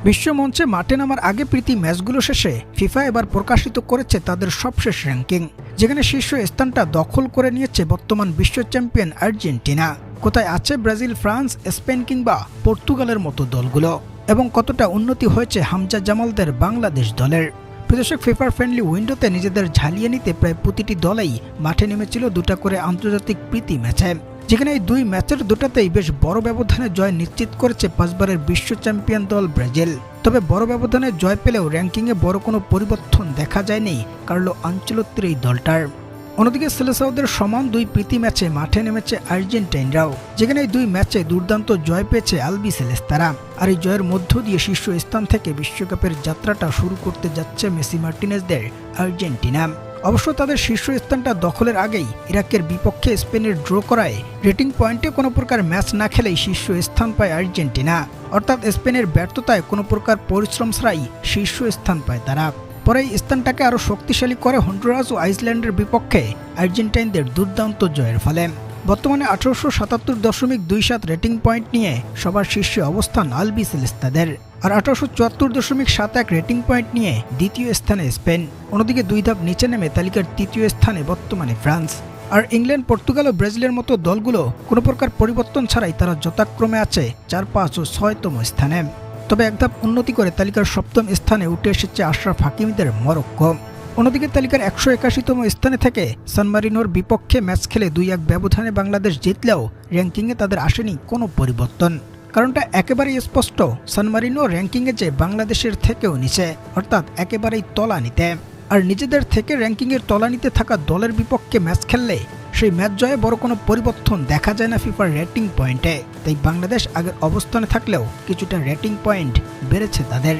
বিশ্বমঞ্চে মাঠে নামার আগে প্রীতি ম্যাচগুলো শেষে ফিফা এবার প্রকাশিত করেছে তাদের সবশেষ র্যাঙ্কিং, যেখানে শীর্ষ স্থানটা দখল করে নিয়েছে বর্তমান বিশ্ব চ্যাম্পিয়ন আর্জেন্টিনা। কোথায় আছে ব্রাজিল, ফ্রান্স, স্পেন কিংবা পর্তুগালের মতো দলগুলো, এবং কতটা উন্নতি হয়েছে হামজা জামালদের বাংলাদেশ দলের। প্রদর্শক, ফিফার ফ্রেন্ডলি উইন্ডোতে নিজেদের ঝালিয়ে নিতে প্রায় প্রতিটি দলেই মাঠে নেমেছিল দুটা করে আন্তর্জাতিক প্রীতি ম্যাচে, যেখানে এই দুই ম্যাচের দুটাতেই বেশ বড় ব্যবধানে জয় নিশ্চিত করেছে 5 বারের বিশ্ব চ্যাম্পিয়ন দল ব্রাজিল। তবে বড় ব্যবধানে জয় পেলেও র্যাঙ্কিংয়ে বড় কোনো পরিবর্তন দেখা যায়নি কার্লো আনচেলত্তির এই দলটার। অন্যদিকে সেলেসাওদের সমান দুই প্রীতি ম্যাচে মাঠে নেমেছে আর্জেন্টাইনরাও, যেখানে এই দুই ম্যাচে দুর্দান্ত জয় পেয়েছে আলবিসেলেস্তারা। আর এই জয়ের মধ্য দিয়ে শীর্ষ স্থান থেকে বিশ্বকাপের যাত্রাটা শুরু করতে যাচ্ছে মেসি মার্টিনেজদের আর্জেন্টিনা। অবশ্য তাদের শীর্ষ স্থানটা দখলের আগেই ইরাকের বিপক্ষে স্পেনের ড্র করায় রেটিং পয়েন্টে কোনো প্রকার ম্যাচ না খেলেই শীর্ষ স্থান পায় আর্জেন্টিনা, অর্থাৎ স্পেনের ব্যর্থতায় কোনো প্রকার পরিশ্রম ছাড়াই শীর্ষ স্থান পায় তারা। পরে এই স্থানটাকে আরও শক্তিশালী করে হন্ডুরাস ও আইসল্যান্ডের বিপক্ষে আর্জেন্টাইনদের দুর্দান্ত জয়ের ফলে। বর্তমানে 1877.27 রেটিং পয়েন্ট নিয়ে সবার শীর্ষে অবস্থান আলবিসেলেস্তাদের, আর 1874.71 রেটিং পয়েন্ট নিয়ে দ্বিতীয় স্থানে স্পেন। অন্যদিকে 2 ধাপ নিচে নেমে তালিকার তৃতীয় স্থানে বর্তমানে ফ্রান্স। আর ইংল্যান্ড, পর্তুগাল ও ব্রাজিলের মতো দলগুলো কোনো প্রকার পরিবর্তন ছাড়াই তারা যথাক্রমে আছে 4, 5 ও 6তম স্থানে। তবে এক ধাপ উন্নতি করে তালিকার 7ম স্থানে উঠে এসেছে আশরাফ হাকিমিদের মরক্কো। অন্যদিকে তালিকার 181তম স্থানে থেকে সান মারিনোর বিপক্ষে ম্যাচ খেলে 2-1 ব্যবধানে বাংলাদেশ জিতলেও র্যাঙ্কিংয়ে তাদের আসেনি কোনো পরিবর্তন। কারণটা একেবারেই স্পষ্ট, সান মারিনো র্যাঙ্কিংয়ে যে বাংলাদেশের থেকেও নিচে, অর্থাৎ একেবারেই তলানিতে। আর নিজেদের থেকে র্যাঙ্কিংয়ের তলানিতে থাকা দলের বিপক্ষে ম্যাচ খেললে সেই ম্যাচ জয়ে বড় কোনো পরিবর্তন দেখা যায় না ফিফার রেটিং পয়েন্টে। তাই বাংলাদেশ আগের অবস্থানে থাকলেও কিছুটা রেটিং পয়েন্ট বেড়েছে তাদের।